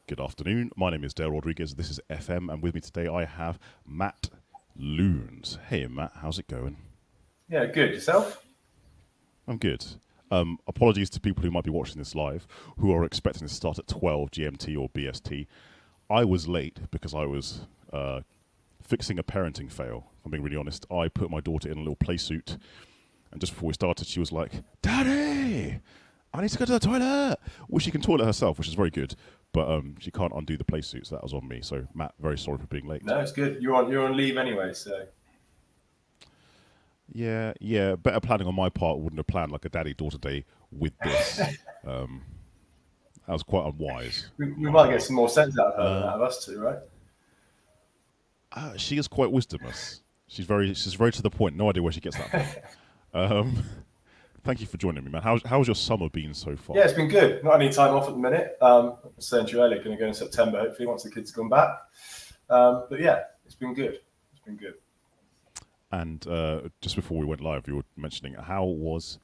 Good afternoon. My name is Dale Rodriguez. This is FM, and with me today I have Matt Lewns. Hey, Matt, how's it going? Yeah, good. Yourself? I'm good. Apologies to people who might be watching this live, who are expecting to start at 12 GMT or BST. I was late because I was fixing a parenting fail. If I'm being really honest, I put my daughter in a little play suit, and just before we started, she was like, "Daddy, I need to go to the toilet." Well, she can toilet herself, which is very good, but she can't undo the play suit, so that was on me. So, Matt, very sorry for being late. No, it's good. You're on leave anyway, so Yeah. Better planning on my part. Wouldn't have planned like a daddy-daughter day with this. That was quite unwise we on my might get part. some more sense out of her than out of us two, right? She is quite wisdomous. She's very to the point. No idea where she gets that from. Um, Thank you for joining me, man. How's your summer been so far? Yeah, it's been good. Not any time off at the minute. I was saying to you earlier, going to go in September, hopefully, once the kids have gone back. But yeah, it's been good. It's been good. And just before we went live, you were mentioning how was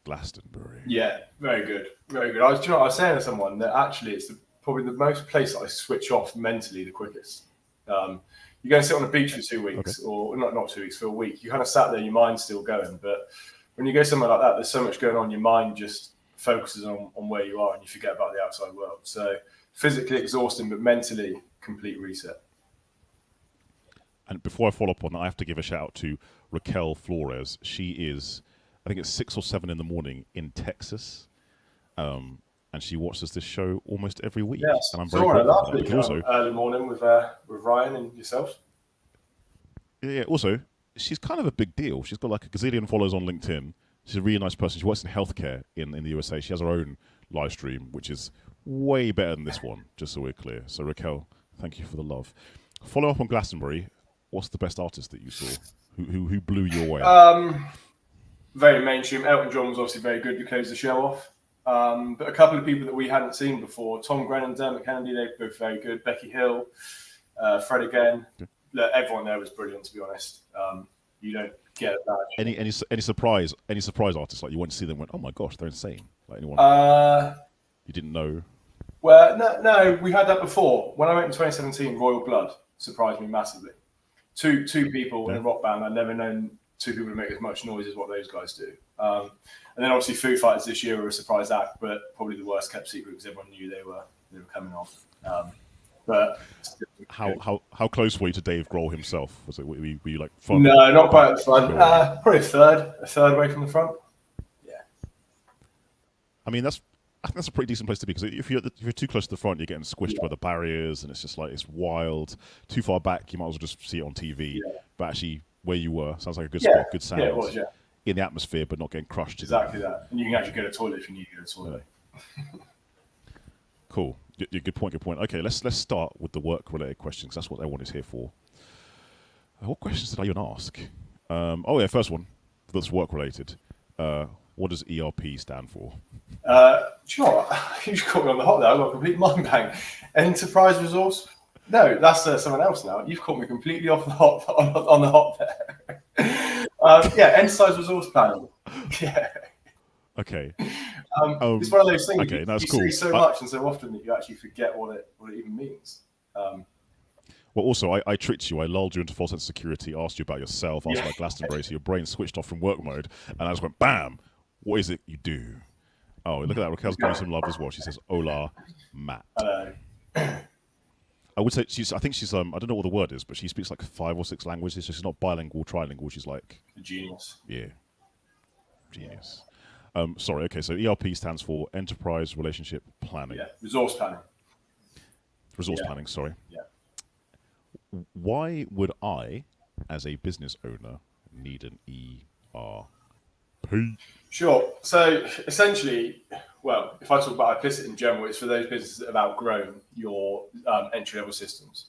Glastonbury? Yeah, very good. Very good. I was saying to someone that actually it's probably the most place that I switch off mentally the quickest. You go and sit on a beach for 2 weeks, Okay. or not 2 weeks, for a week. You kind of sat there, your mind's still going. But when you go somewhere like that, there's so much going on, your mind just focuses on where you are and you forget about the outside world. So physically exhausting, but mentally complete reset. And before I follow up on that, I have to give a shout out to Raquel Flores. She is, I think it's 6 or 7 in the morning in Texas, and she watches this show almost every week. Yes. And I'm So very on a grateful for last that week, because also, early morning with Ryan and yourself. also, she's kind of a big deal. She's got like a gazillion followers on LinkedIn. She's a really nice person. She works in healthcare in the USA. She has her own live stream, which is way better than this one, just so we're clear. So, Raquel, thank you for the love. Follow up on Glastonbury. What's the best artist that you saw? Who blew you away? Very mainstream. Elton John was obviously very good to close the show off. But a couple of people that we hadn't seen before, Tom Grennan, Dermot Kennedy, they were both very good. Becky Hill, Fred again. Look, everyone there was brilliant, to be honest. You don't get that. Any surprise artists like you went to see them and went, oh my gosh, they're insane. Like anyone you didn't know? Well, no, we had that before. When I went in 2017, Royal Blood surprised me massively. Two people in a rock band. I'd never known two people to make as much noise as what those guys do. And then obviously Foo Fighters this year were a surprise act, but probably the worst kept secret because everyone knew they were coming off. But How close were you to Dave Grohl himself? Was it were you like front? No, not quite at the front. Probably a third away from the front. Yeah. I mean, I think that's a pretty decent place to be because if you're too close to the front, you're getting squished by the barriers, and it's just like it's wild. Too far back, you might as well just see it on TV. Yeah. But actually, where you were sounds like a good spot, good sound. Yeah, it was. Yeah, in the atmosphere, but not getting crushed. exactly that. And you can actually go to the toilet if you need to go to the toilet. Cool. Good point. Okay, let's start with the work-related questions. That's what everyone is here for. What questions did I even ask? First one that's work-related. What does ERP stand for? Do you know what? You just caught me on the hop there. I've got a complete mind blank. Enterprise resource? No, that's someone else now. You've caught me completely off the hop on the hop there. Enterprise resource planning. Yeah. Okay. It's one of those things. Okay, that's you cool. say so much and so often that you actually forget what it even means. Well, also, I tricked you. I lulled you into false sense of security, asked you about yourself, asked about Glastonbury, so your brain switched off from work mode, and I just went, bam! What is it you do? Oh, look at that. Raquel's giving some love as well. She says, hola, Matt. I would say I think she's I don't know what the word is, but she speaks like 5 or 6 languages, so she's not bilingual, trilingual. She's like... A genius. Yeah. Genius. Sorry, okay, so ERP stands for Enterprise Relationship Planning. Yeah, resource planning. Planning, sorry. Yeah. Why would I, as a business owner, need an ERP? Sure. So essentially, well, if I talk about iplicit in general, it's for those businesses that have outgrown your entry-level systems.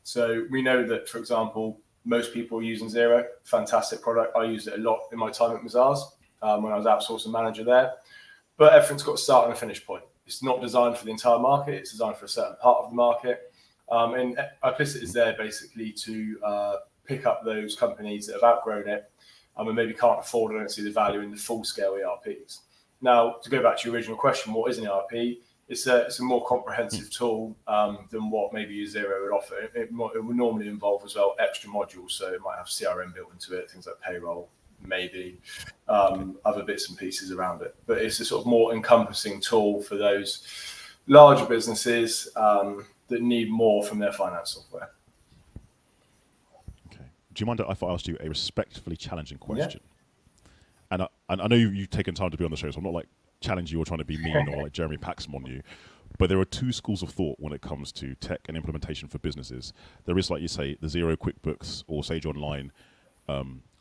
So we know that, for example, most people are using Xero. Fantastic product. I used it a lot in my time at Mazars when I was outsourcing manager there. But everything's got a start and a finish point. It's not designed for the entire market. It's designed for a certain part of the market. And iplicit is there basically to pick up those companies that have outgrown it and maybe can't afford or don't see the value in the full-scale ERPs. Now, to go back to your original question, what is an ERP? it's a more comprehensive tool than what maybe a Zero would offer. It would normally involve as well extra modules, so it might have CRM built into it, things like payroll, maybe other bits and pieces around it. But it's a sort of more encompassing tool for those larger businesses that need more from their finance software. Okay. Do you mind if I asked you a respectfully challenging question? Yeah. And I know you've taken time to be on the show, so I'm not like challenging you or trying to be mean or like Jeremy Paxman on you. But there are two schools of thought when it comes to tech and implementation for businesses. There is, like you say, the Xero QuickBooks or Sage Online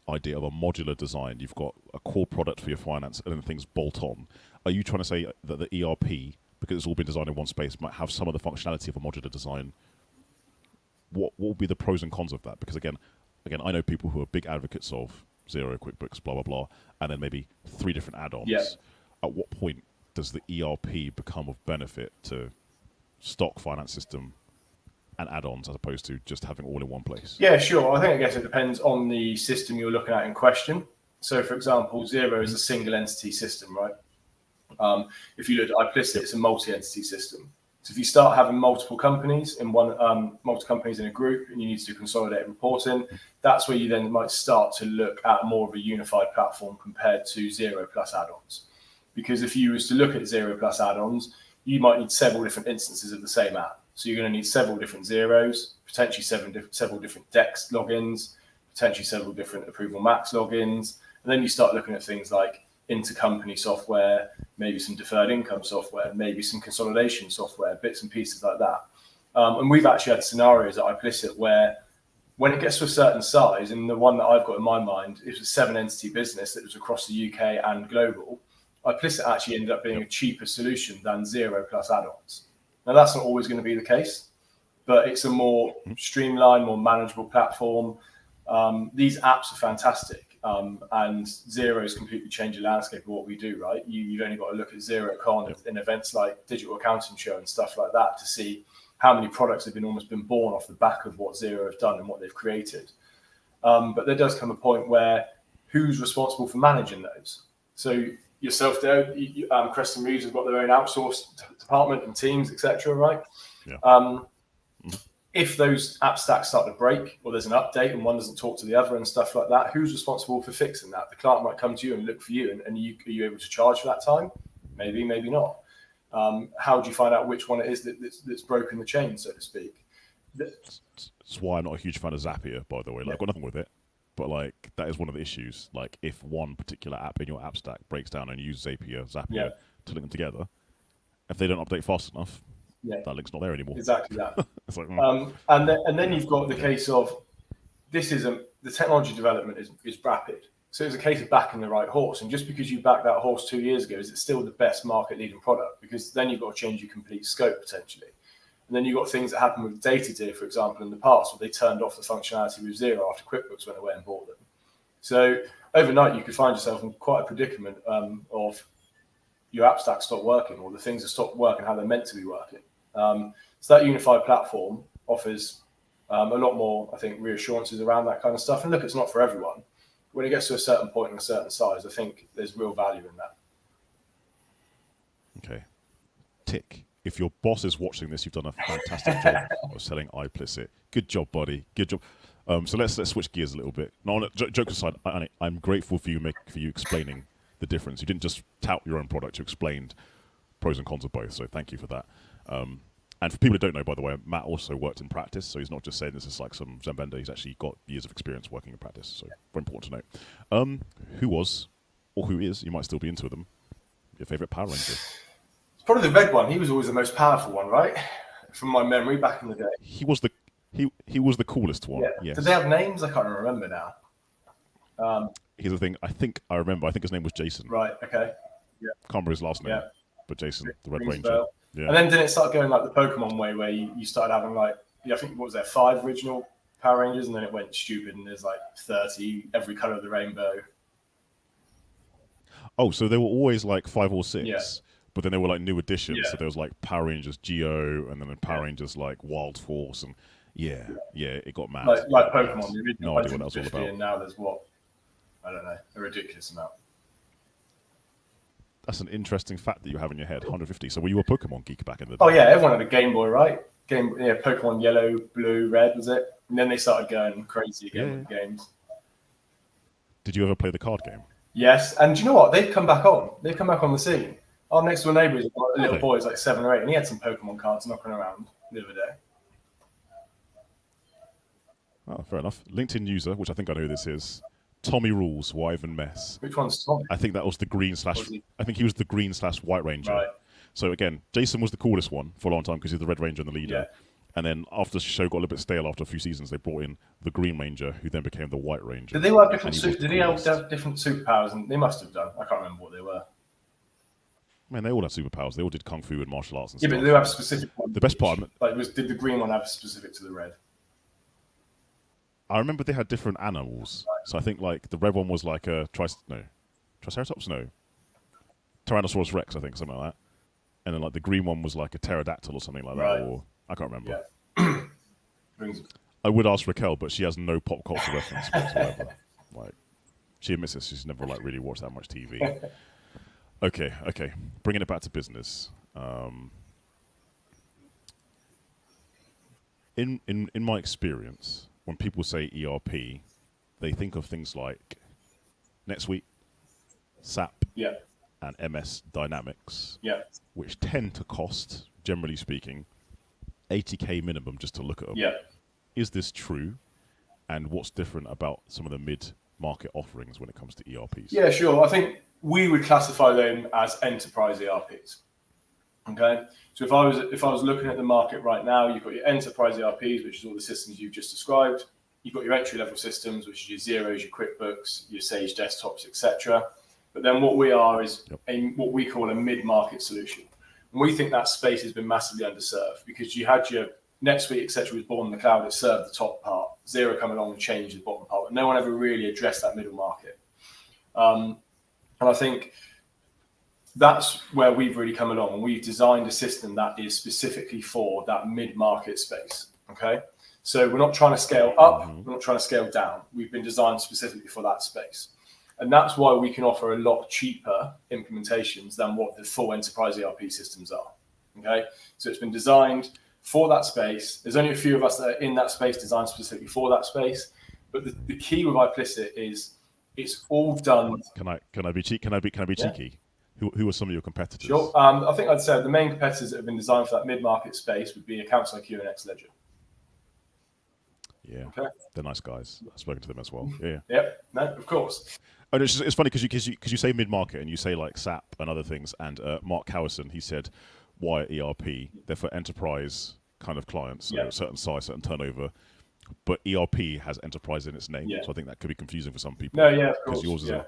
idea of a modular design. You've got a core product for your finance and then things bolt on. Are you trying to say that the ERP, because it's all been designed in one space, might have some of the functionality of a modular design? What will be the pros and cons of that? Because again, I know people who are big advocates of Xero, QuickBooks, blah, blah, blah, and then maybe 3 different add-ons. Yeah. At what point does the ERP become of benefit to stock finance system and add-ons as opposed to just having all in one place? Yeah, sure. I guess it depends on the system you're looking at in question. So, for example, Xero is a single entity system, right? If you look at iplicit, it's a multi-entity system. So if you start having multiple companies in multiple companies in a group, and you need to do consolidated reporting, that's where you then might start to look at more of a unified platform compared to Xero plus add-ons. Because if you was to look at Xero plus add-ons, you might need several different instances of the same app. So you're going to need several different Xeros, potentially several different Dex logins, potentially several different Approval Max logins, and then you start looking at things like intercompany software, maybe some deferred income software, maybe some consolidation software, bits and pieces like that. And we've actually had scenarios at iplicit where when it gets to a certain size, and the one that I've got in my mind is a 7-entity business that was across the UK and global, iplicit actually ended up being a cheaper solution than Xero plus add-ons. Now, that's not always going to be the case, but it's a more streamlined, more manageable platform. These apps are fantastic. And Xero has completely changed the landscape of what we do, right? You've only got to look at XeroCon in events like Digital Accounting Show and stuff like that to see how many products have almost been born off the back of what Xero have done and what they've created. But there does come a point where who's responsible for managing those? So yourself, Dale, Creston Reeves have got their own outsourced department and teams, etc., right? Yeah. If those app stacks start to break or there's an update and one doesn't talk to the other and stuff like that, who's responsible for fixing that? The client might come to you and look for you, and are you able to charge for that time? Maybe, maybe not. How do you find out which one it is that's broken the chain, so to speak? That's why I'm not a huge fan of Zapier, by the way. Like, I've got nothing with it, but like that is one of the issues. Like, if one particular app in your app stack breaks down and you use Zapier to link them together, if they don't update fast enough, that link's not there anymore. Exactly that. It's like, and then you've got the case of the technology development is rapid. So it's a case of backing the right horse. And just because you backed that horse 2 years ago, is it still the best market leading product? Because then you've got to change your complete scope potentially. And then you've got things that happened with Data, for example, in the past, where they turned off the functionality with Xero after QuickBooks went away and bought them. So overnight, you could find yourself in quite a predicament of your app stack stopped working, or the things that stopped working how they're meant to be working. So that unified platform offers a lot more, I think, reassurances around that kind of stuff. And look, it's not for everyone. When it gets to a certain point and a certain size, I think there's real value in that. Okay. Tick. If your boss is watching this, you've done a fantastic job of selling iplicit. Good job, buddy. Good job. So let's switch gears a little bit. No, joke aside, I'm grateful for you explaining the difference. You didn't just tout your own product; you explained pros and cons of both. So thank you for that. And for people who don't know, by the way, Matt also worked in practice, so he's not just saying this is like some Zen-bender. He's actually got years of experience working in practice, so very important to know. Who was, or who is, you might still be into them, your favourite Power Ranger? It's probably the red one. He was always the most powerful one, right? From my memory back in the day. He was the coolest one. Yeah. Yes. Did they have names? I can't remember now. Here's the thing. I think I remember. I think his name was Jason. Right. Okay. Yeah. Can't remember his last name. Yeah. But Jason, the Red Ranger. Bell. Yeah. And then didn't it start going like the Pokemon way, where you started having like, I think, what was there, 5 original Power Rangers, and then it went stupid, and there's like 30, every colour of the rainbow. Oh, so there were always like 5 or 6. Yeah. But then there were like new additions. Yeah. So there was like Power Rangers Geo, and then Power Rangers like Wild Force, and it got mad. Like Pokemon, the original no idea what that was all about. And now there's what? I don't know, a ridiculous amount. That's an interesting fact that you have in your head. 150. So were you a Pokemon geek back in the day? Oh yeah, everyone had a Game Boy, right? Pokemon Yellow, Blue, Red, was it? And then they started going crazy again with the games. Did you ever play the card game? Yes, and do you know what? They've come back on. They've come back on the scene. Our next door neighbour is a little boy, he's like 7 or 8, and he had some Pokemon cards knocking around the other day. Oh, fair enough. LinkedIn user, which I think I know who this is, Tommy Rules, Wyvern Mess. Which one's Tommy? I think that was the green slash. I think he was the green slash white ranger. Right. So again, Jason was the coolest one for a long time because he's the red ranger and the leader. Yeah. And then after the show got a little bit stale after a few seasons, they brought in the green ranger, who then became the white ranger. Did they all have different? Did he have different superpowers? And they must have done. I can't remember what they were. Man, they all had superpowers. They all did kung fu and martial arts and stuff. Yeah, but they have specific ones. The best part, did the green one have specific to the red? I remember they had different animals. Right. So I think like the red one was like a Triceratops, no, Tyrannosaurus Rex, I think, something like that. And then like the green one was like a pterodactyl or something like that, or I can't remember. Yeah. I would ask Raquel, but she has no pop culture reference whatsoever. Like, she admits this, she's never like really watched that much TV. Okay. Bringing it back to business. In my experience, when people say ERP, they think of things like NetSuite, SAP, and MS Dynamics, which tend to cost, generally speaking, $80K minimum just to look at them. Yeah. Is this true? And what's different about some of the mid-market offerings when it comes to ERPs? Yeah, sure. I think we would classify them as enterprise ERPs. Okay. So if I was looking at the market right now, you've got your enterprise ERPs, which is all the systems you've just described. You've got your entry-level systems, which is your Xeros, your QuickBooks, your Sage desktops, etc. But then what we are is what we call a mid-market solution. And we think that space has been massively underserved because you had your NetSuite, etc., was born in the cloud. It served the top part. Xero come along and changed the bottom part. But no one ever really addressed that middle market. And I think that's where we've really come along. And we've designed a system that is specifically for that mid-market space. Okay. So we're not trying to scale up. We're not trying to scale down. We've been designed specifically for that space. And that's why we can offer a lot cheaper implementations than what the full enterprise ERP systems are. Okay. So it's been designed for that space. There's only a few of us that are in that space designed specifically for that space. But the key with iplicit is it's all done. Can I be cheeky? Who are some of your competitors? Sure. I think I'd say the main competitors that have been designed for that mid-market space would be Accounts IQ and Xledger. Yeah, they're nice guys. I've spoken to them as well. Yeah. Yep. No, of course. Oh, it's funny because you say mid-market and you say like SAP and other things. And Mark Cowison, he said, why ERP? They're for enterprise kind of clients, so a certain size, certain turnover. But ERP has enterprise in its name, so I think that could be confusing for some people. No, yeah, of course. Because yours is an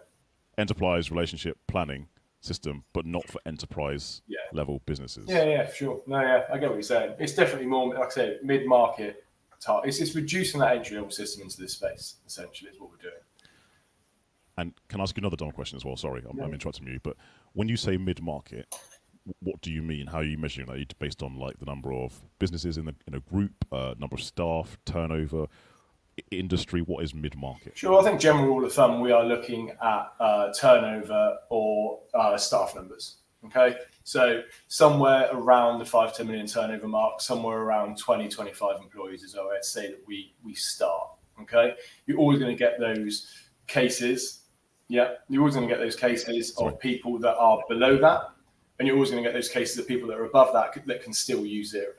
enterprise relationship planning system, but not for enterprise level businesses. Yeah, sure. No, I get what you're saying. It's definitely more, like I say, mid-market. It's reducing that entry-level system into this space, essentially, is what we're doing. And can I ask you another dumb question as well? Sorry, I'm interrupting you, but when you say mid-market, what do you mean? How are you measuring that? Are you based on like the number of businesses in a group, number of staff, turnover, industry? What is mid-market? Sure, I think general rule of thumb, we are looking at turnover or staff numbers. Okay, so somewhere around the 5-10 million turnover mark, somewhere around 20-25 employees is where I'd say that we start. Okay, you're always going to get those cases. Yeah, you're always going to get those cases of people that are below that, and you're always going to get those cases of people that are above that can still use Xero.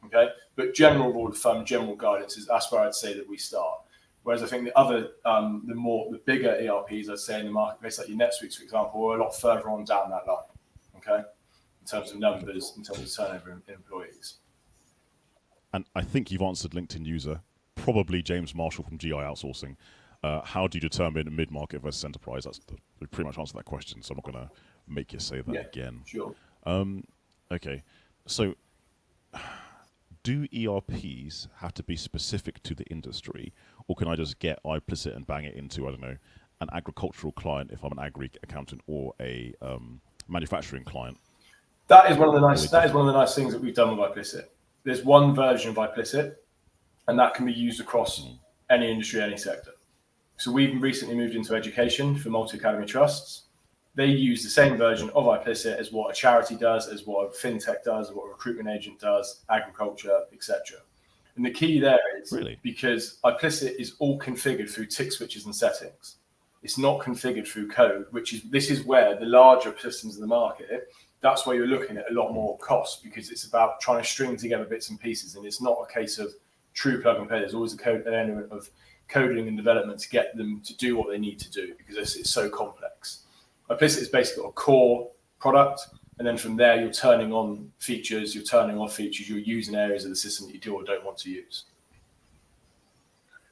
Okay, but general rule of thumb, general guidance is that's where I'd say that we start. Whereas I think the other, the bigger ERPs, I'd say in the marketplace, like your NetSuite, for example, are a lot further on down that line. Okay, in terms of numbers, in terms of turnover in employees. And I think you've answered LinkedIn user, probably James Marshall from GI Outsourcing. How do you determine mid-market versus enterprise? We pretty much answered that question, so I'm not going to make you say that again. Sure. Okay, so do ERPs have to be specific to the industry, or can I just get iplicit and bang it into, I don't know, an agricultural client if I'm an agri accountant or a manufacturing client? That is one of the nice things that we've done with iplicit. There's one version of iplicit, and that can be used across any industry, any sector. So we've recently moved into education for multi-academy trusts. they use the same version of iplicit as what a charity does, as what a fintech does, as what a recruitment agent does, agriculture, etc. And the key there is because iplicit is all configured through tick switches and settings. It's not configured through code, this is where the larger systems in the market, that's where you're looking at a lot more cost, because it's about trying to string together bits and pieces, and it's not a case of true plug and play. There's always an element of coding and development to get them to do what they need to do, because it's so complex. iplicit is basically a core product, and then from there you're turning on features, you're turning off features, you're using areas of the system that you do or don't want to use.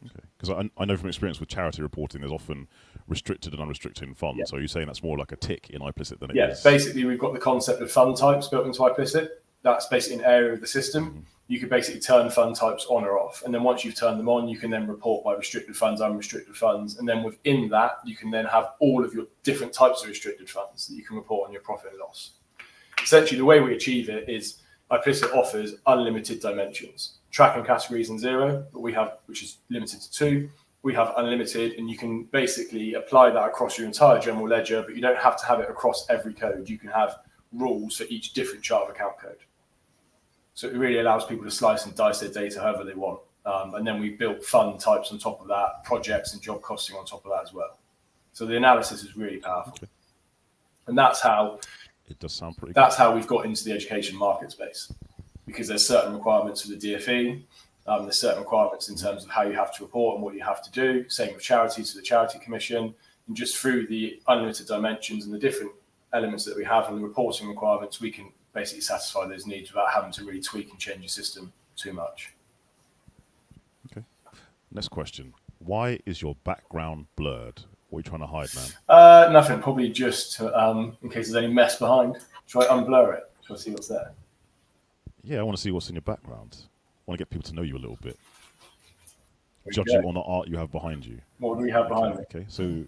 Okay, because I know from experience with charity reporting, there's often restricted and unrestricted funds. Yeah. So are you saying that's more like a tick in iplicit than it is? Yeah, basically we've got the concept of fund types built into iplicit. That's basically an area of the system. Mm-hmm. You can basically turn fund types on or off. And then once you've turned them on, you can then report by restricted funds, unrestricted funds. And then within that, you can then have all of your different types of restricted funds that you can report on your profit and loss. Essentially, the way we achieve it is iplicit offers unlimited dimensions. Tracking categories in 0, but we have, which is limited to 2. We have unlimited, and you can basically apply that across your entire general ledger, but you don't have to have it across every code. You can have rules for each different chart of account code. So it really allows people to slice and dice their data however they want. And then we built fund types on top of that, projects and job costing on top of that as well. So the analysis is really powerful. Okay. And that's how it does sound pretty that's good. How we've got into the education market space, because there's certain requirements for the DFE. There's certain requirements in terms of how you have to report and what you have to do. Same with charities, to the Charity Commission, and just through the unlimited dimensions and the different elements that we have and the reporting requirements, we can basically satisfy those needs without having to really tweak and change your system too much. Okay. Next question. Why is your background blurred? What are you trying to hide, man? Nothing. Probably just in case there's any mess behind. Try to unblur it. Try to see what's there. Yeah, I want to see what's in your background. I want to get people to know you a little bit. Judging on the art you have behind you. What do we have behind me? Okay, so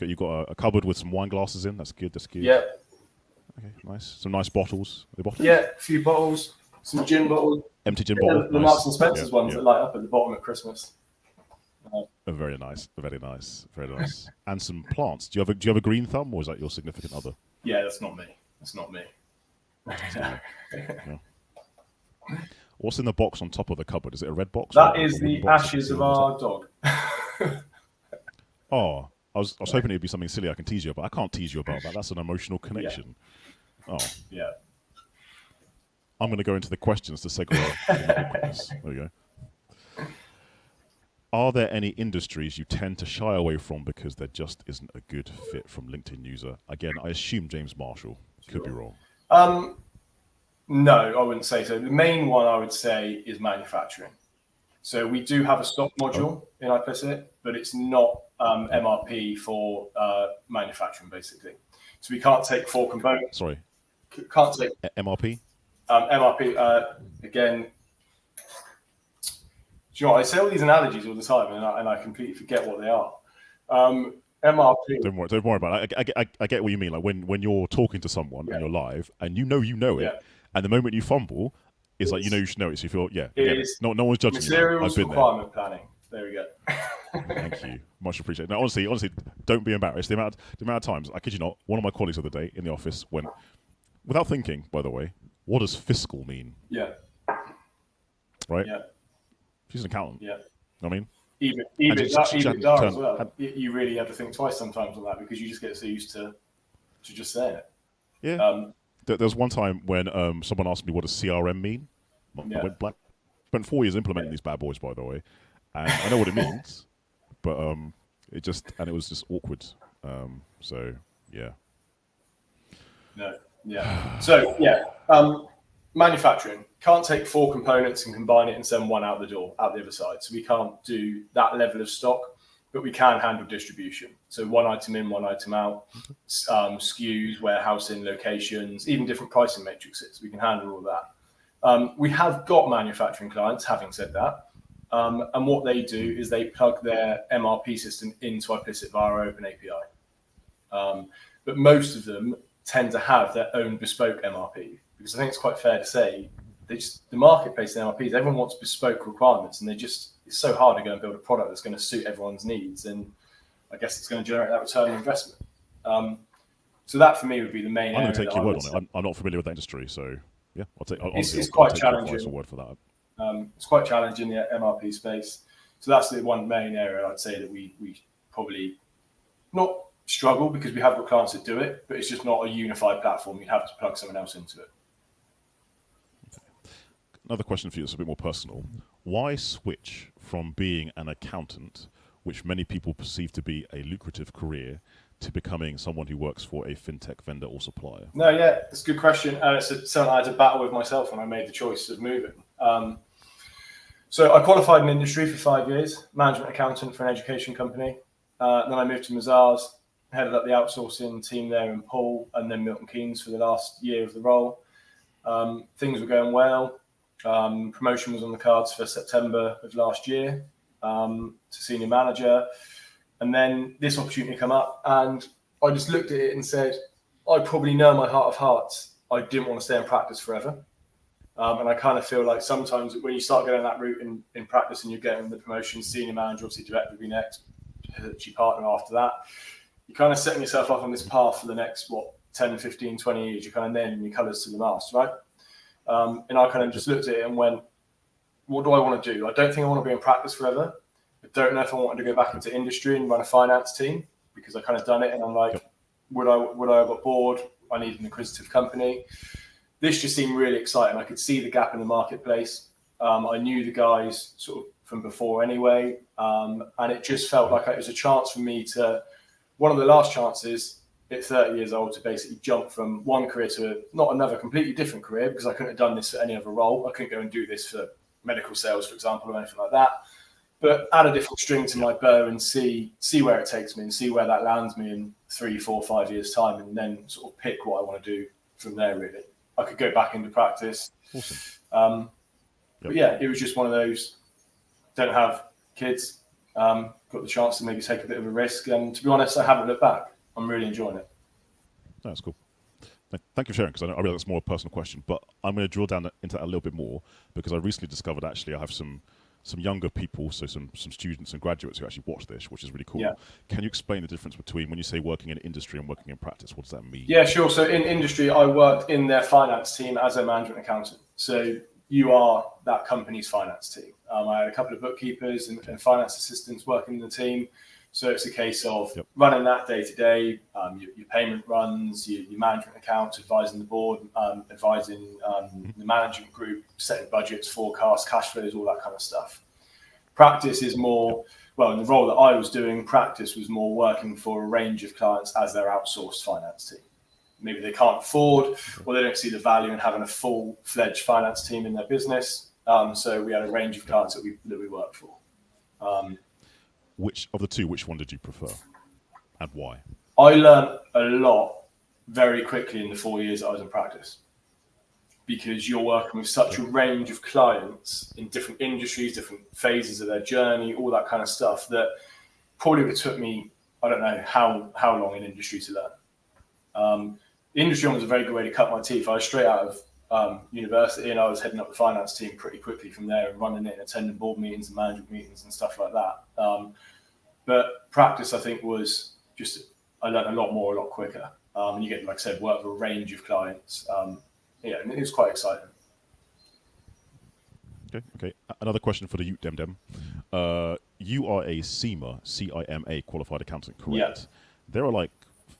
you've got a cupboard with some wine glasses in. That's good. That's good. Yeah. Okay, nice. Some nice bottles. Are they bottles? Yeah, a few bottles. Some gin bottles. Empty gin bottles. The Marks and Spencer's ones that light up at the bottom at Christmas. Very nice. Very nice. Very nice. And some plants. Do you have a green thumb, or is that your significant other? Yeah, that's not me. That's not me. Yeah. What's in the box on top of the cupboard? Is it a red box? That is the ashes of our dog. Oh, I was hoping it'd be something silly I can tease you about. I can't tease you about that. That's an emotional connection. Yeah. Oh. Yeah. I'm going to go into the questions to segue. There we go. Are there any industries you tend to shy away from because there just isn't a good fit from LinkedIn user? Again, I assume James Marshall. Could be wrong. No, I wouldn't say so. The main one I would say is manufacturing. So we do have a stock module in iplicit, but it's not MRP for manufacturing, basically. So we can't take 4 components. Sorry. Can't take MRP? MRP, again, do you know what? I say all these analogies all the time, and I completely forget what they are. MRP. Don't worry about it. I get what you mean. Like when you're talking to someone and you're live, and you know it, and the moment you fumble, it's like you should know it. So you feel no one's judging you. Materials requirement planning. There we go. Thank you, much appreciated. Now, honestly, don't be embarrassed. The amount of times, I kid you not, one of my colleagues the other day in the office went, without thinking, by the way, what does fiscal mean? Yeah. Right. Yeah. She's an accountant. Yeah. I mean. Even as well. You really have to think twice sometimes on that, because you just get so used to just saying it. Yeah. There was one time when someone asked me what does CRM mean. I went blank. Spent 4 years implementing these bad boys, by the way, and I know what it means, but it was just awkward. So yeah. No. Yeah. So yeah. Manufacturing can't take 4 components and combine it and send one out the door, out the other side. So we can't do that level of stock, but we can handle distribution. So 1 item in, 1 item out, SKUs, warehousing, locations, even different pricing matrices. We can handle all that. We have got manufacturing clients, having said that. And what they do is they plug their MRP system into iplicit via our open API. But most of them tend to have their own bespoke MRP. Because I think it's quite fair to say the marketplace in MRPs, everyone wants bespoke requirements, and it's so hard to go and build a product that's going to suit everyone's needs, and I guess it's going to generate that return on investment. So that for me would be the main I'm area. going to take that your I word would on say. it. I'm not familiar with that industry, so yeah, It's I'll quite take your advice challenging. or word for that. It's quite challenging, the MRP space. So that's the one main area I'd say that we probably not struggle, because we have got clients that do it, but it's just not a unified platform. You have to plug someone else into it. Another question for you that's a bit more personal. Why switch from being an accountant, which many people perceive to be a lucrative career, to becoming someone who works for a fintech vendor or supplier? No, yeah, it's a good question. And it's something I had to battle with myself when I made the choice of moving. So I qualified in industry for 5 years, management accountant for an education company. Then I moved to Mazars, headed up the outsourcing team there in Poole, and then Milton Keynes for the last year of the role. Things were going well. Promotion was on the cards for September of last year to senior manager. And then this opportunity came up, and I just looked at it and said, I probably know in my heart of hearts, I didn't want to stay in practice forever. And I kind of feel like sometimes when you start going that route in practice and you're getting the promotion, senior manager, obviously director will be next, chief partner after that, you're kind of setting yourself up on this path for the next, 10, 15, 20 years. You're kind of nailing your colours to the mast, right? And I kind of just looked at it and went, what do I want to do? I don't think I want to be in practice forever. I don't know if I wanted to go back into industry and run a finance team, because I kind of done it. And I'm like, would I have got bored? I need an acquisitive company. This just seemed really exciting. I could see the gap in the marketplace. I knew the guys sort of from before anyway. And it just felt like it was a chance for me to, one of the last chances at 30 years old, to basically jump from one career to not another completely different career, because I couldn't have done this for any other role. I couldn't go and do this for medical sales, for example, or anything like that. But add a different string to my bow and see where it takes me and see where that lands me in 3, 4, 5 years' time, and then sort of pick what I want to do from there, really. I could go back into practice. Awesome. But yeah, it was just one of those, don't have kids, got the chance to maybe take a bit of a risk. And to be honest, I haven't looked back. I'm really enjoying it. That's cool. Thank you for sharing, because I realize it's more a personal question, but I'm going to drill down into that a little bit more, because I recently discovered actually I have some younger people, so some students and graduates who actually watch this, which is really cool. Yeah. Can you explain the difference between when you say working in industry and working in practice? What does that mean? Yeah, sure. So in industry, I worked in their finance team as a management accountant. So you are that company's finance team. I had a couple of bookkeepers and finance assistants working in the team. So it's a case of running that day to day, your payment runs, your management accounts, advising the board, advising the management group, setting budgets, forecasts, cash flows, all that kind of stuff. Practice is more, well, in the role that I was doing, practice was more working for a range of clients as their outsourced finance team. Maybe they can't afford, or they don't see the value in having a full-fledged finance team in their business. So we had a range of clients that we worked for. Which of the two, which one did you prefer, and why? I learned a lot very quickly in the 4 years I was in practice, because you're working with such a range of clients in different industries, different phases of their journey, all that kind of stuff, that probably would have took me, I don't know how long in industry to learn. The industry one was a very good way to cut my teeth. I was straight out of university, and I was heading up the finance team pretty quickly from there and running it and attending board meetings and management meetings and stuff like that. But practice, I think, was just, I learned a lot more, a lot quicker. And you get, like I said, work with a range of clients. And it was quite exciting. Okay. Another question for the Ute Dem. You are a CIMA, C-I-M-A qualified accountant, correct? Yeah. There are like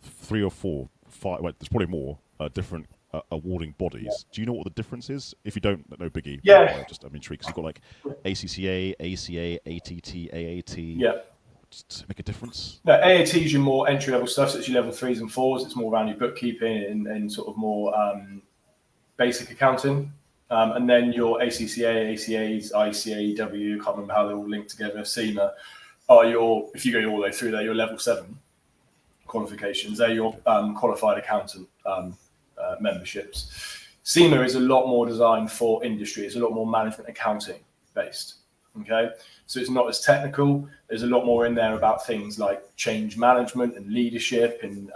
3 or 4, 5, well, there's probably more different awarding bodies. Yeah. Do you know what the difference is? If you don't, no biggie. Yeah. I'm intrigued, because you've got like ACCA, ACA, ATT, AAT. Yeah. To make a difference? No, AAT is your more entry-level stuff, so it's your level 3s and 4s. It's more around your bookkeeping and sort of more basic accounting. And then your ACCA, ACAs, ICAEW, can't remember how they're all linked together, CIMA, are your, if you go all the way through there, your level 7 qualifications. They're your qualified accountant memberships. CIMA is a lot more designed for industry. It's a lot more management accounting based. Okay, so it's not as technical. There's a lot more in there about things like change management and leadership and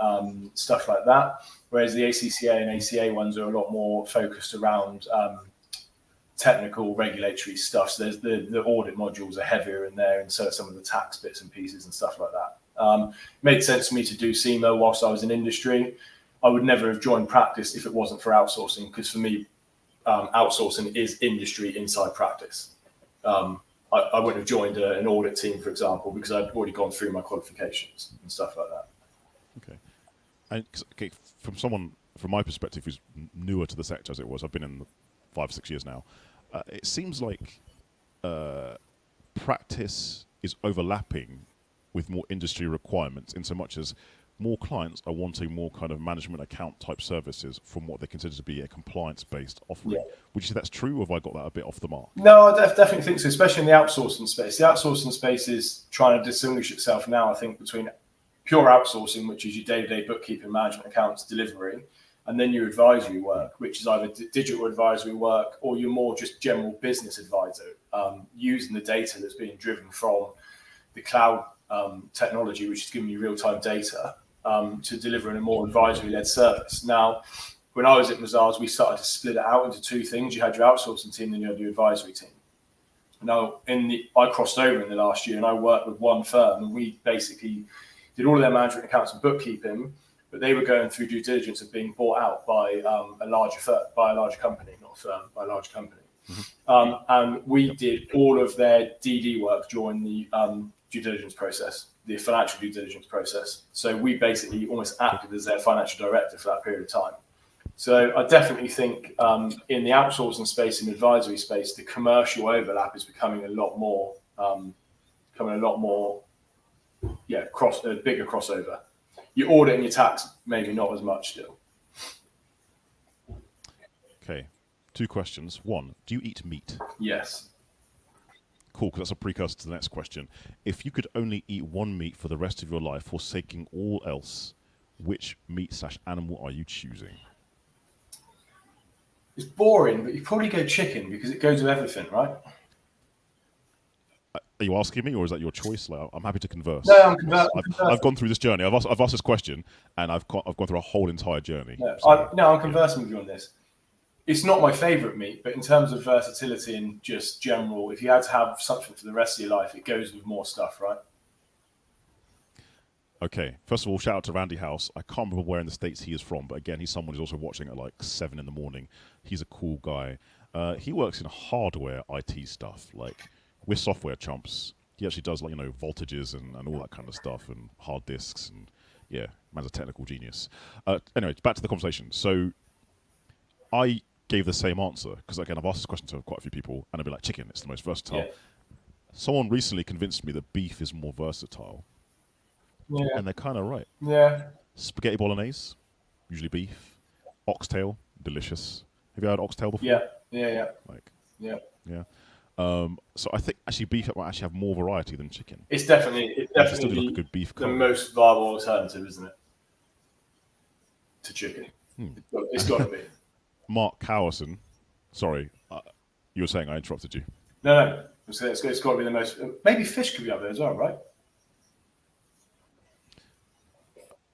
stuff like that. Whereas the ACCA and ACA ones are a lot more focused around technical regulatory stuff. So there's the audit modules are heavier in there, and so some of the tax bits and pieces and stuff like that. Made sense for me to do CIMA whilst I was in industry. I would never have joined practice if it wasn't for outsourcing, because for me, outsourcing is industry inside practice. I wouldn't have joined an audit team, for example, because I'd already gone through my qualifications and stuff like that. Okay. And okay, from my perspective, who's newer to the sector as it was, I've been in 5 or 6 years now. It seems like practice is overlapping with more industry requirements, in so much as more clients are wanting more kind of management account type services from what they consider to be a compliance-based offering. Yeah. Would you say that's true, or have I got that a bit off the mark? No, I definitely think so, especially in the outsourcing space. The outsourcing space is trying to distinguish itself now, I think, between pure outsourcing, which is your day-to-day bookkeeping, management accounts, delivery, and then your advisory work, which is either digital advisory work or you're more just general business advisor, using the data that's being driven from the cloud technology, which is giving you real-time data to deliver in a more advisory-led service. Now, when I was at Mazars, we started to split it out into two things. You had your outsourcing team, then you had your advisory team. Now, I crossed over in the last year and I worked with one firm, and we basically did all of their management accounts and bookkeeping, but they were going through due diligence of being bought out by a larger company, not a firm, by a large company. Mm-hmm. And we did all of their DD work during the due diligence process, the financial due diligence process. So we basically almost acted as their financial director for that period of time. So I definitely think in the outsourcing space and advisory space, the commercial overlap is becoming a lot more, bigger crossover. Your audit and your tax, maybe not as much still. Okay, 2 questions. 1, do you eat meat? Yes. Cool, because that's a precursor to the next question. If you could only eat one meat for the rest of your life, forsaking all else, which meat/animal are you choosing? It's boring, but you probably go chicken because it goes with everything, right? Are you asking me, or is that your choice? Like, I'm happy to converse. No, I'm conversing. I've gone through this journey. I've asked this question, and I've gone through a whole entire journey. I'm conversing with you on this. It's not my favourite meat, but in terms of versatility and just general, if you had to have something for the rest of your life, it goes with more stuff, right? Okay. First of all, shout out to Randy House. I can't remember where in the States he is from, but again, he's someone who's also watching at like 7 in the morning. He's a cool guy. He works in hardware IT stuff. Like, we're software chumps. He actually does, like, you know, voltages and all that kind of stuff, and hard disks, and yeah, man's a technical genius. Anyway, back to the conversation. So I gave the same answer because, again, I've asked this question to quite a few people, and I'd be like, chicken, it's the most versatile. Yeah. Someone recently convinced me that beef is more versatile. Yeah. And they're kind of right. Yeah. Spaghetti bolognese, usually beef. Oxtail, delicious. Have you had oxtail before? Yeah. Yeah. Like, yeah. Yeah. So I think actually beef might actually have more variety than chicken. It's definitely like a good beef the most viable alternative, isn't it, to chicken? It's got to be. Mark Cowerson, sorry, you were saying I interrupted you. No. It's got to be the most. Maybe fish could be up there as well, right?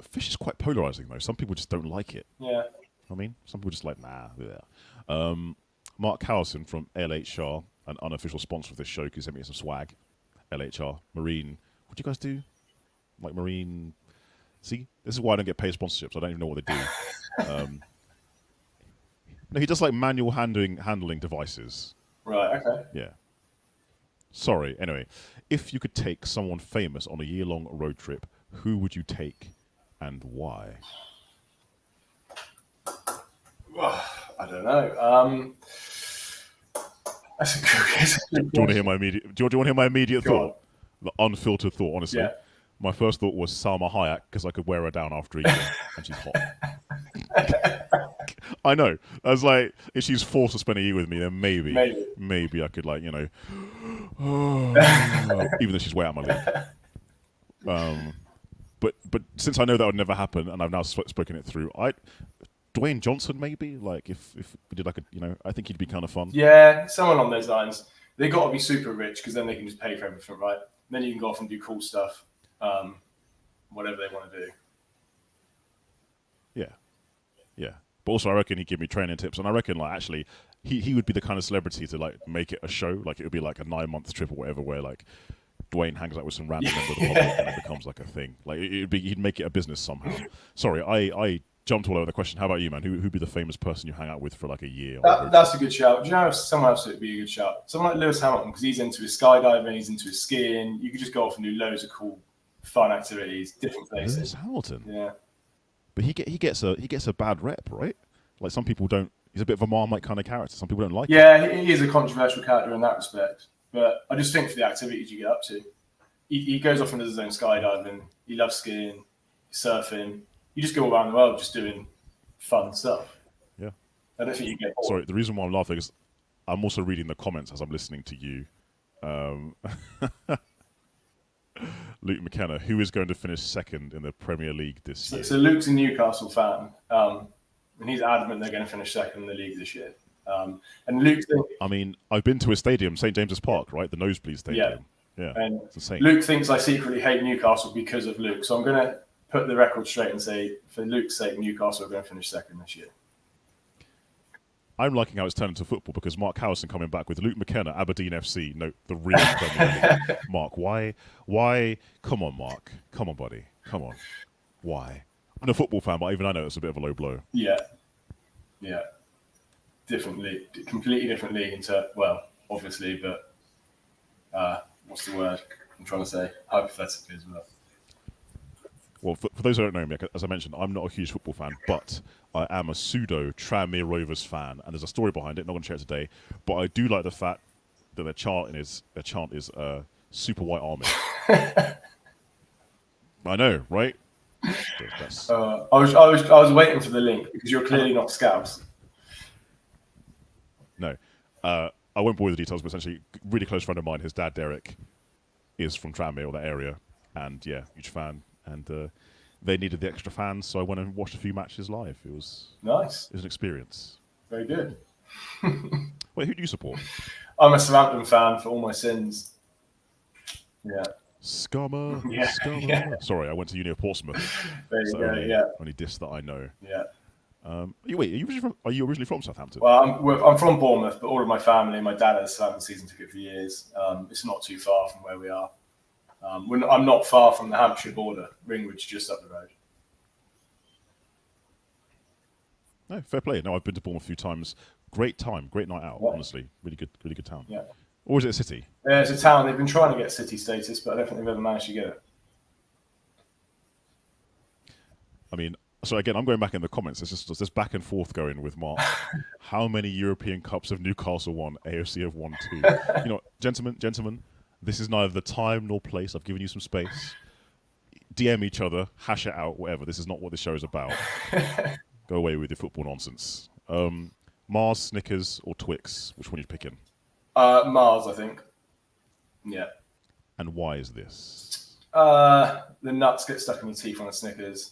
Fish is quite polarizing though. Some people just don't like it. Yeah. I mean, some people just like nah. Yeah. Mark Cowerson from LHR, an unofficial sponsor of this show, because he sent me some swag. LHR, Marine. What do you guys do? Like Marine. See, this is why I don't get paid sponsorships. I don't even know what they do. No, he does like manual handling devices. Right. Okay. Yeah. Sorry. Anyway, if you could take someone famous on a year-long road trip, who would you take, and why? I don't know. That's a good. Do you want to hear my immediate? Do you want to hear my immediate thought? The unfiltered thought, honestly. Yeah. My first thought was Salma Hayek, because I could wear her down after eating, and she's hot. I know. I was like, if she's forced to spend a year with me, then maybe I could, like, you know, even though she's way out my league. But since I know that would never happen, and I've now spoken it through, Dwayne Johnson, maybe, like if we did like a, you know, I think he'd be kind of fun. Yeah, someone on those lines. They got to be super rich because then they can just pay for everything, right? Then you can go off and do cool stuff, whatever they want to do. Yeah. But also, I reckon he'd give me training tips, and I reckon, like, actually, he would be the kind of celebrity to, like, make it a show. Like, it would be like a 9-month trip or whatever, where, like, Dwayne hangs out with some random member of the public and it becomes like a thing. Like, he'd make it a business somehow. Sorry, I jumped all over the question. How about you, man? Who'd be the famous person you hang out with for like a year? That's a good shout. Do you know someone else would be a good shout? Someone like Lewis Hamilton, because he's into his skydiving, he's into his skiing. You could just go off and do loads of cool, fun activities, different places. Lewis Hamilton. Yeah. But he gets a bad rep, right? Like some people don't. He's a bit of a Marmite kind of character. Some people don't like him. Yeah, he is a controversial character in that respect. But I just think for the activities you get up to, he goes off and does his own skydiving. He loves skiing, surfing. You just go around the world just doing fun stuff. Yeah. I don't think you get bored. Sorry, the reason why I'm laughing is I'm also reading the comments as I'm listening to you. Luke McKenna, who is going to finish second in the Premier League this year? So Luke's a Newcastle fan, and he's adamant they're going to finish second in the league this year. And Luke, I mean, I've been to a stadium, St James's Park, right? The nosebleed stadium. Yeah. And it's insane. Luke thinks I secretly hate Newcastle because of Luke. So I'm going to put the record straight and say, for Luke's sake, Newcastle are going to finish second this year. I'm liking how it's turned into football because Mark Howison coming back with Luke McKenna, Aberdeen FC. No, the real Premier League. Mark, why? Come on, Mark. Come on, buddy. Come on. Why? I'm a football fan, but even I know it's a bit of a low blow. Yeah. Different league, completely different league obviously, but what's the word I'm trying to say? Hypothetically as well. Well, for those who don't know me, as I mentioned, I'm not a huge football fan, but I am a pseudo Tranmere Rovers fan, and there's a story behind it. Not going to share it today, but I do like the fact that their chant is Super White Army. I know, right? I was waiting for the link because you're clearly not Scouts. No, I won't bore you with the details, but essentially, a really close friend of mine, his dad Derek, is from Tranmere or that area, and yeah, huge fan. And they needed the extra fans, so I went and watched a few matches live. It was nice. It was an experience. Very good. Wait, who do you support? I'm a Southampton fan for all my sins. Yeah. Scummer. Yeah. Scummer. Yeah. Sorry, I went to Uni of Portsmouth. There you go. Only diss that I know. Yeah. Are you originally from Southampton? Well, I'm from Bournemouth, but all of my family, my dad has a Southampton season ticket for years. It's not too far from where we are. I'm not far from the Hampshire border. Ringwood's just up the road. No, fair play. No, I've been to Bournemouth a few times. Great time, great night out. Yeah. Honestly, really good town. Yeah. Or is it a city? It's a town. They've been trying to get city status, but I don't think they've ever managed to get it. I mean, so again, I'm going back in the comments. There's just this back and forth going with Mark. How many European Cups have Newcastle won? AFC have won 2. You know, gentlemen. This is neither the time nor place. I've given you some space. DM each other, hash it out, whatever. This is not what this show is about. Go away with your football nonsense. Mars, Snickers, or Twix? Which one are you picking? Mars, I think. Yeah. And why is this? The nuts get stuck in your teeth on a Snickers.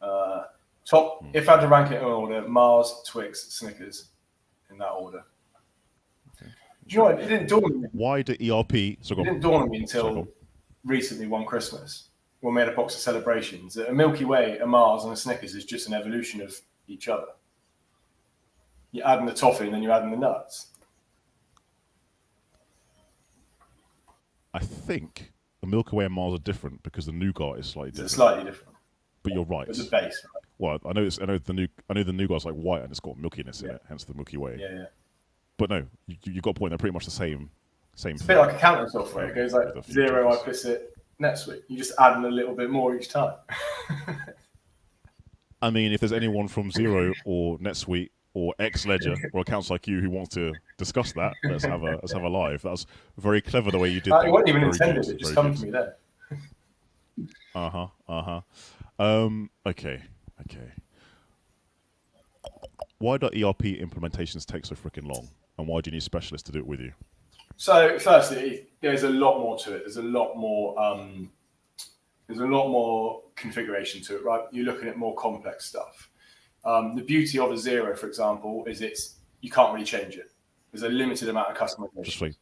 If I had to rank it in order, Mars, Twix, Snickers, in that order. Do you know what? It didn't dawn on me. Why do ERP? It didn't dawn on me until recently one Christmas when we had a box of celebrations. A Milky Way, a Mars, and a Snickers is just an evolution of each other. You're adding the toffee and then you're adding the nuts. I think the Milky Way and Mars are different because the nougat is slightly different. It's slightly different. But you're right. It's the base. Right? Well, I know the nougat's like white and it's got milkiness in it, hence the Milky Way. Yeah. But no, you got a point. They're pretty much the same. It's a bit like accounting software. It goes like 0 iplicit NetSuite. You just add in a little bit more each time. I mean, if there's anyone from Xero or NetSuite or Xledger or accounts like you who wants to discuss that, let's have a live. That was very clever the way you did that. It wasn't even intended. It just comes to me there. Okay. Why do ERP implementations take so freaking long? And why do you need specialists to do it with you? So, firstly, there's a lot more to it. There's a lot more configuration to it, right? You're looking at more complex stuff. The beauty of a Xero, for example, is you can't really change it. There's a limited amount of customization. Just wait.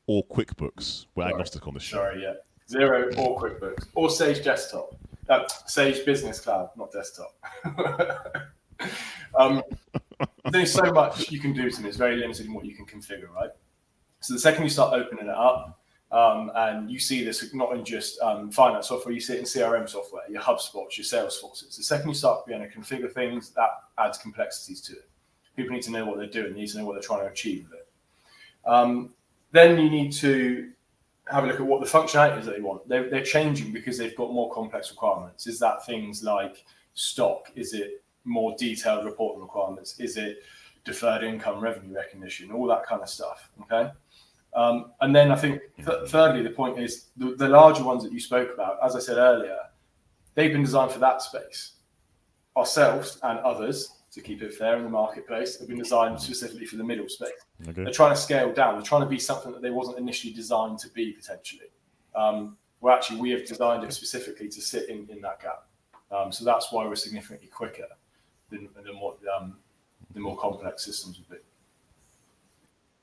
Or QuickBooks. We're agnostic on this show. Sorry, yeah. Xero or QuickBooks. Or Sage Desktop. Sage Business Cloud, not desktop. There's so much you can do to them. It's very limited in what you can configure, right? So the second you start opening it up, And you see this not in just finance software, you see it in CRM software, your HubSpots, your Salesforces. The second you start being able to configure things, that adds complexities to it. People need to know what they're doing, they need to know what they're trying to achieve with it. Then you need to have a look at what the functionality is that they want. They're changing because they've got more complex requirements. Is that things like stock? Is it more detailed reporting requirements? Is it deferred income revenue recognition? All that kind of stuff, okay? And then I think, thirdly, the point is the larger ones that you spoke about, as I said earlier, they've been designed for that space. Ourselves and others, to keep it fair in the marketplace, have been designed specifically for the middle space. Okay. They're trying to scale down. They're trying to be something that they wasn't initially designed to be, potentially. Well, actually, we have designed it specifically to sit in that gap. So that's why we're significantly quicker than what the more complex systems would be.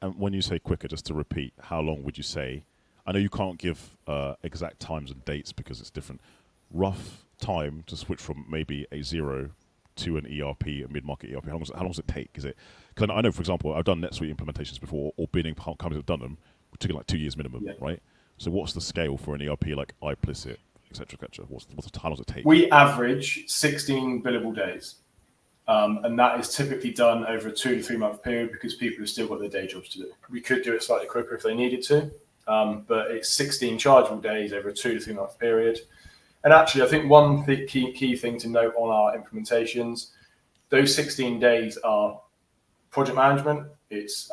And when you say quicker, just to repeat, how long would you say? I know you can't give exact times and dates because it's different. Rough time to switch from maybe a zero to an ERP, a mid-market ERP. How long does it take? Is it? Because I know, for example, I've done NetSuite implementations before, or bidding companies have done them. It took like 2 years minimum, right? So what's the scale for an ERP like iplicit, et cetera, et cetera? How long does it take? We average 16 billable days. And that is typically done over a 2 to 3 month period because people have still got their day jobs to do. We could do it slightly quicker if they needed to, but it's 16 chargeable days over a 2 to 3 month period. And actually, I think one key thing to note on our implementations, those 16 days are project management, it's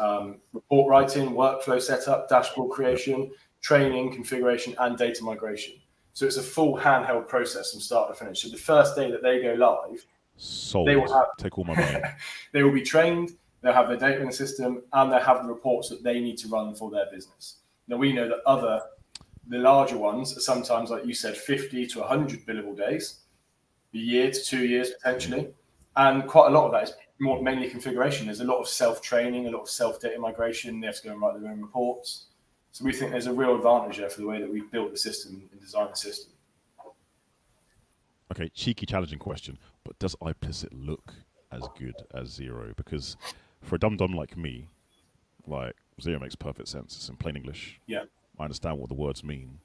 report writing, workflow setup, dashboard creation, training, configuration, and data migration. So it's a full handheld process from start to finish. So the first day that they go live, they will take all my money. They will be trained, they'll have their data in the system, and they'll have the reports that they need to run for their business. Now, we know that the larger ones are sometimes, like you said, 50 to 100 billable days, a year to 2 years potentially. And quite a lot of that is mainly configuration. There's a lot of self-training, a lot of self-data migration. They have to go and write their own reports. So we think there's a real advantage there for the way that we've built the system and designed the system. Okay, cheeky, challenging question, but does iplicit look as good as Zero? Because for a dum-dum like me, like, Zero makes perfect sense. It's in plain English. Yeah. I understand what the words mean.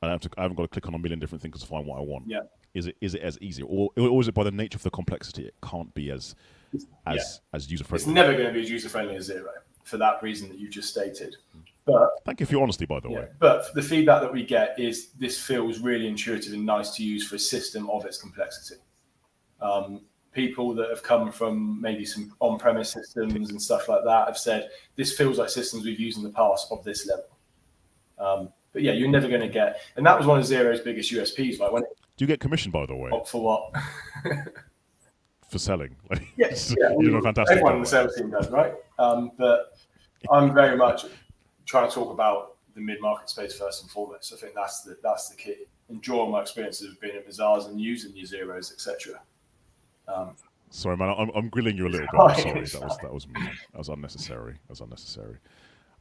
I haven't got to click on a million different things to find what I want. Yeah. Is it as easy, or is it by the nature of the complexity? It can't be as user friendly. It's never going to be as user friendly as Zero for that reason that you just stated. But thank you for your honesty, by the way. But the feedback that we get is this feels really intuitive and nice to use for a system of its complexity. People that have come from maybe some on-premise systems and stuff like that have said this feels like systems we've used in the past of this level. But yeah, you're never going to get, and that was one of Zero's biggest USPs. Like when do you get commission, by the way? For what? For selling. Yes, you know, fantastic. Everyone in the sales team does, right? But I'm very much trying to talk about the mid-market space first and foremost. I think that's the key. And drawing my experiences of being at bazaars and using your Zeros, etc. Sorry, man, I'm grilling you a little bit. I'm sorry, that was mean. That was unnecessary.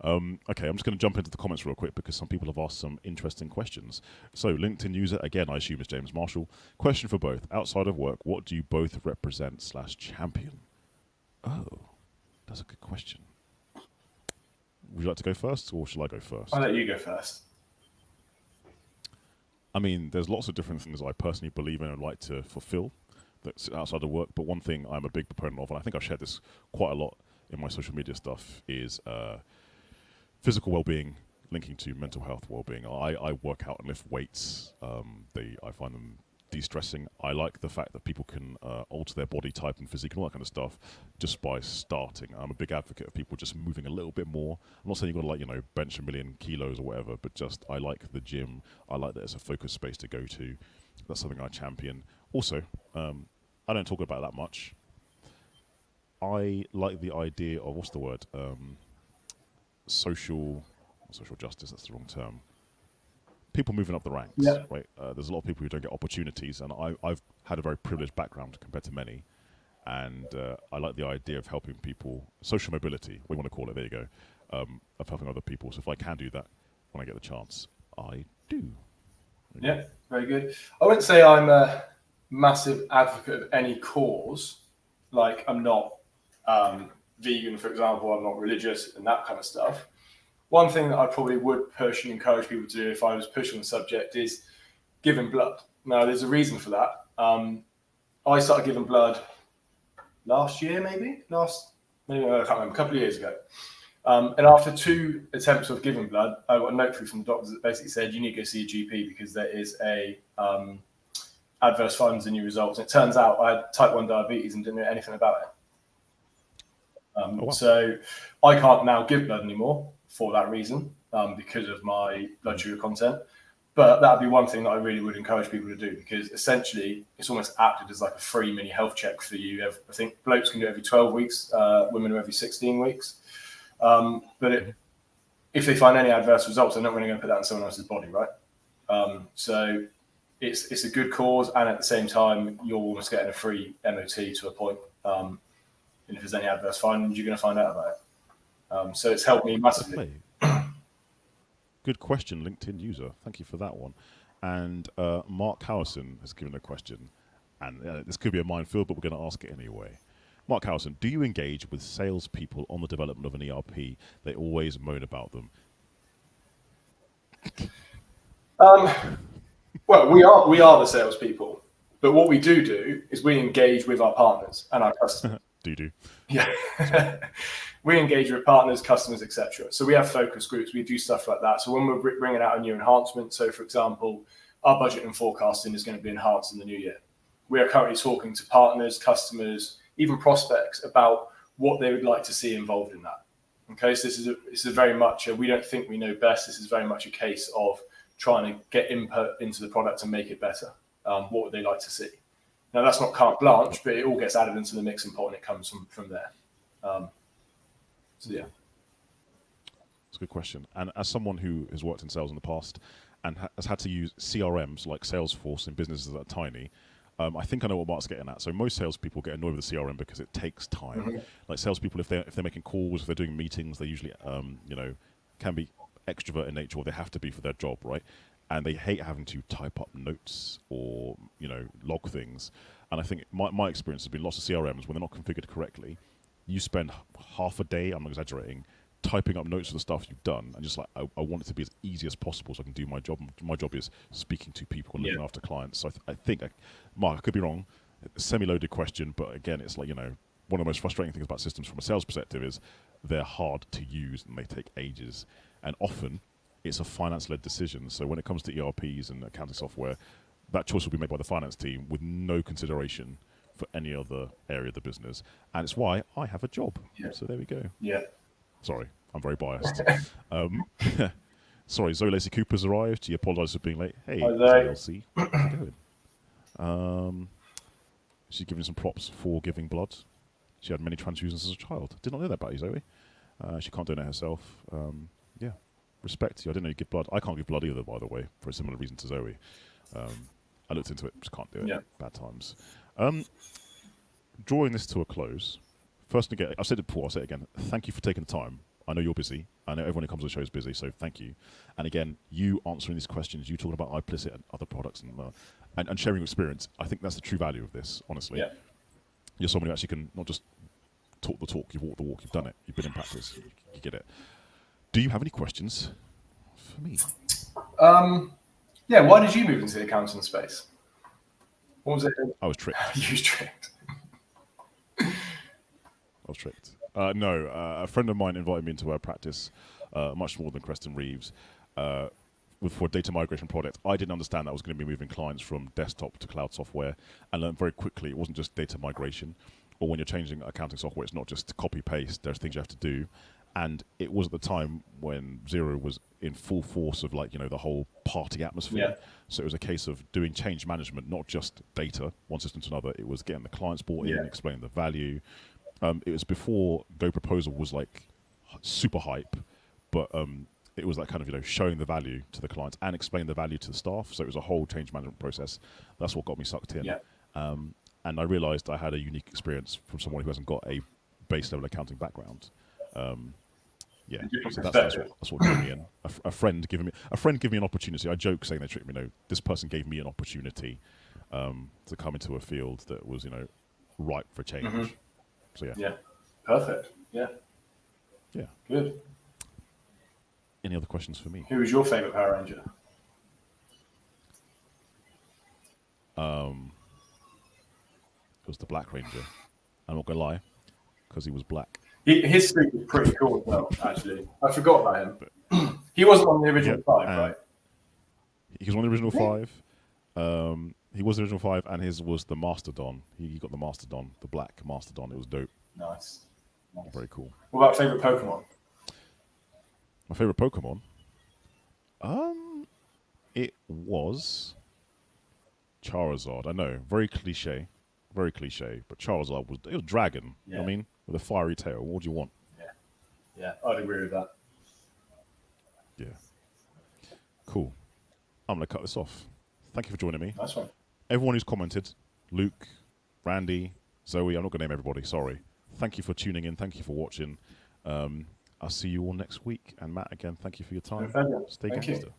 Okay, I'm just going to jump into the comments real quick because some people have asked some interesting questions. So, LinkedIn user, again, I assume is James Marshall. Question for both. Outside of work, what do you both represent / champion? Oh, that's a good question. Would you like to go first, or shall I go first? I'll let you go first. I mean, there's lots of different things I personally believe in and like to fulfill that's outside of work, but one thing I'm a big proponent of, and I think I've shared this quite a lot in my social media stuff, is physical well-being linking to mental health well-being. I work out and lift weights. I find them de-stressing. I like the fact that people can alter their body type and physique and all that kind of stuff just by starting. I'm a big advocate of people just moving a little bit more. I'm not saying you've got to bench 1 million kilos or whatever, but just I like the gym. I like that it's a focused space to go to. That's something I champion. Also, I don't talk about that much. I like the idea of, what's the word? Social justice, that's the wrong term. People moving up the ranks, right? There's a lot of people who don't get opportunities, and I've had a very privileged background compared to many, and I like the idea of helping people, social mobility, what you want to call it, there you go, of helping other people. So if I can do that when I get the chance, I do. Yeah, very good. I wouldn't say I'm a massive advocate of any cause. Like, I'm not vegan, for example, I'm not religious and that kind of stuff. one thing that I probably would push and encourage people to do if I was pushing the subject is giving blood. Now, there's a reason for that. I started giving blood last year, maybe I can't remember, a couple of years ago. And after 2 attempts of giving blood, I got a note through from the doctors that basically said you need to go see a GP because there is a adverse findings in your results. And it turns out I had type 1 diabetes and didn't know anything about it. Wow. So I can't now give blood anymore for that reason because of my blood sugar content. But that would be one thing that I really would encourage people to do, because essentially it's almost acted as like a free mini health check for you. I think blokes can do it every 12 weeks, women are every 16 weeks. But if they find any adverse results, they're not really going to put that in someone else's body, right? So it's a good cause, and at the same time, you're almost getting a free MOT to a point. And if there's any adverse findings, you're going to find out about it. So it's helped me massively. Good question, LinkedIn user. Thank you for that one. And Mark Howison has given a question, and this could be a minefield, but we're going to ask it anyway. Mark Howison, do you engage with salespeople on the development of an ERP? They always moan about them. Well, we are the salespeople, but what we do is we engage with our partners and our customers. do? Yeah. We engage with partners, customers, etc. So we have focus groups. We do stuff like that. So when we're bringing out a new enhancement, so for example, our budget and forecasting is going to be enhanced in the new year. We are currently talking to partners, customers, even prospects about what they would like to see involved in that. Okay, so this is very much we don't think we know best. This is very much a case of trying to get input into the product and make it better. What would they like to see? Now, that's not carte blanche, but it all gets added into the mixing pot and it comes from there. So, yeah. That's a good question. And as someone who has worked in sales in the past and has had to use CRMs like Salesforce in businesses that are tiny, I think I know what Mark's getting at. So most salespeople get annoyed with the CRM because it takes time. Mm-hmm. Like salespeople, if they're making calls, if they're doing meetings, they usually can be extrovert in nature, or they have to be for their job, right? And they hate having to type up notes or log things. And I think my experience has been lots of CRMs when they're not configured correctly. You spend half a day, I'm not exaggerating, typing up notes of the stuff you've done, and just like I want it to be as easy as possible so I can do my job. My job is speaking to people and looking after clients. So I think, Mark, I could be wrong. Semi-loaded question, but again, it's like one of the most frustrating things about systems from a sales perspective is they're hard to use and they take ages, and often it's a finance-led decision. So when it comes to ERPs and accounting software, that choice will be made by the finance team with no consideration for any other area of the business, and it's why I have a job. So there we go. Sorry, I'm very biased. Sorry, Zoe Lacey Cooper's arrived. She apologised for being late. Hey, ZLC, how's it going? She's giving some props for giving blood. She had many transfusions as a child. Did not know that about you, Zoe. She can't donate herself. Respect to you. I didn't know you give blood. I can't give blood either, by the way, for a similar reason to Zoe. I looked into it, just can't do it. Bad times. Drawing this to a close, first again, I've said it before, I'll say it again. Thank you for taking the time. I know you're busy. I know everyone who comes on the show is busy, so thank you. And again, you answering these questions, you talking about iplicit and other products and sharing your experience, I think that's the true value of this, honestly. You're someone who actually can not just talk the talk, you've walked the walk, you've done it, you've been in practice, you get it. Do you have any questions for me? Why did you move into the accounting space? What was it? I was tricked. You was tricked. No, a friend of mine invited me into her practice, much more than Creston Reeves, for a data migration project. I didn't understand that I was going to be moving clients from desktop to cloud software, and learned very quickly it wasn't just data migration, or when you're changing accounting software, it's not just copy-paste, there's things you have to do. And it was at the time when Xero was in full force of the whole party atmosphere. So it was a case of doing change management, not just data, one system to another. It was getting the clients bought in, explaining the value. It was before Go Proposal was like super hype, but it was that kind of showing the value to the clients and explaining the value to the staff. So it was a whole change management process. That's what got me sucked in. And I realised I had a unique experience from someone who hasn't got a base level accounting background. So that's what drew me in. A friend giving me an opportunity. I joke saying they tricked me. No, this person gave me an opportunity to come into a field that was ripe for change. Mm-hmm. So perfect. Good. Any other questions for me? Who was your favourite Power Ranger? It was the Black Ranger. I'm not gonna lie, because he was black. His suit was pretty cool as well, actually. I forgot about him. He wasn't on the original 5, right? He was on the original 5. He was the original 5, and his was the Mastodon. He got the Mastodon, the black Mastodon. It was dope. Nice. Very cool. What about favourite Pokemon? My favourite Pokemon? It was Charizard. I know, very cliche, but Charizard was dragon. You know what I mean, with a fiery tail. What do you want? Yeah, I'd agree with that. Yeah. Cool. I'm gonna cut this off. Thank you for joining me. Nice one. Everyone who's commented, Luke, Randy, Zoe. I'm not gonna name everybody. Sorry. Thank you for tuning in. Thank you for watching. I'll see you all next week. And Matt, again, thank you for your time. No, Stay thank gangster. you.